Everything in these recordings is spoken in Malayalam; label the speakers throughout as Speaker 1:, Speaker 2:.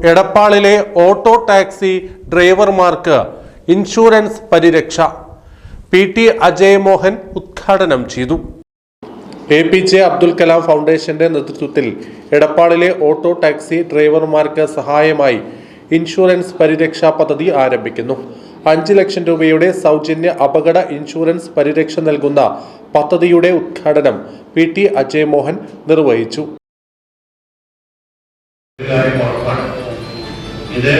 Speaker 1: എടപ്പാളിലെ ഓട്ടോ ടാക്സി ഡ്രൈവർമാർക്ക് ഇൻഷുറൻസ് പരിരക്ഷ PT അജയ് മോഹൻ ഉദ്ഘാടനം ചെയ്തു. APJ അബ്ദുൽ കലാം ഫൗണ്ടേഷന്റെ നേതൃത്വത്തിൽ എടപ്പാളിലെ ഓട്ടോ ടാക്സി ഡ്രൈവർമാർക്ക് സഹായമായി ഇൻഷുറൻസ് പരിരക്ഷാ പദ്ധതി ആരംഭിക്കുന്നു. 5 ലക്ഷം രൂപയുടെ സൗജന്യ അപകട ഇൻഷുറൻസ് പരിരക്ഷ നൽകുന്ന പദ്ധതിയുടെ ഉദ്ഘാടനം PT അജയ് മോഹൻ നിർവഹിച്ചു.
Speaker 2: ഇത്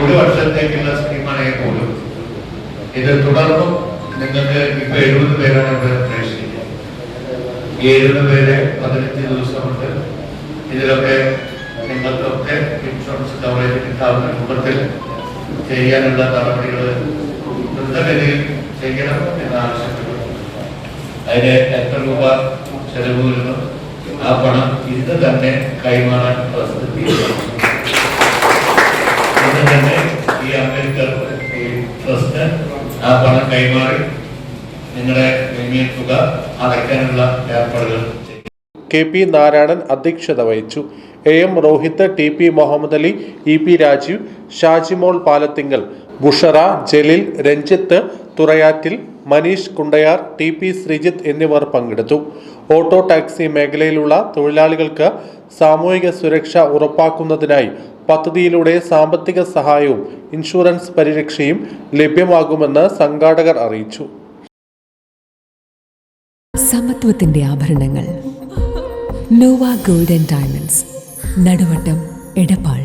Speaker 2: ഒരു വർഷത്തേക്കുള്ള സ്കീമാണെങ്കിൽ പോലും ഇത് തുടർന്നും നിങ്ങൾക്ക് ഇപ്പൊ 70 പേരാണ് ഇവിടെ പ്രവേശിക്കുന്നത്. ഈ 70 പേരെ 15 ദിവസം കൊണ്ട് ഇതിലൊക്കെ നിങ്ങൾക്കൊക്കെ ഇൻഷുറൻസ് കവറേജ് കിട്ടാവുന്ന രൂപത്തിൽ ചെയ്യാനുള്ള നടപടികൾ ദ്രുതഗതിയിൽ ചെയ്യണം എന്ന് ആവശ്യപ്പെട്ടു. അതിന് എത്ര രൂപ ചെലവ് വരുന്നു ആ പണം ഇന്ന് തന്നെ കൈമാറാൻ പ്രസ്തുതി ഇന്ന് തന്നെ ഈ അംബേദ്കർ ട്രസ്റ്റ് ആ പണം കൈമാറി നിങ്ങളുടെ പ്രീമിയം തുക അടയ്ക്കാനുള്ള ഏർപ്പാടുകൾ
Speaker 1: KP നാരായണൻ അധ്യക്ഷത വഹിച്ചു. AM Rohit, TP Muhammad Ali, EP Rajeev, Shajimol Palathingal, Bushra, Jaleel, Ranjith Thurayattil, Manish Kundayar, TP Sreejith എന്നിവർ പങ്കെടുത്തു. ഓട്ടോ ടാക്സി മേഖലയിലുള്ള തൊഴിലാളികൾക്ക് സാമൂഹിക സുരക്ഷ ഉറപ്പാക്കുന്നതിനായി പദ്ധതിയിലൂടെ സാമ്പത്തിക സഹായവും ഇൻഷുറൻസ് പരിരക്ഷയും ലഭ്യമാകുമെന്ന് സംഘാടകർ അറിയിച്ചു.
Speaker 3: സമത്വത്തിന്റെ ആഭരണങ്ങൾ Nova golden diamonds, Naduvattam, Edappal.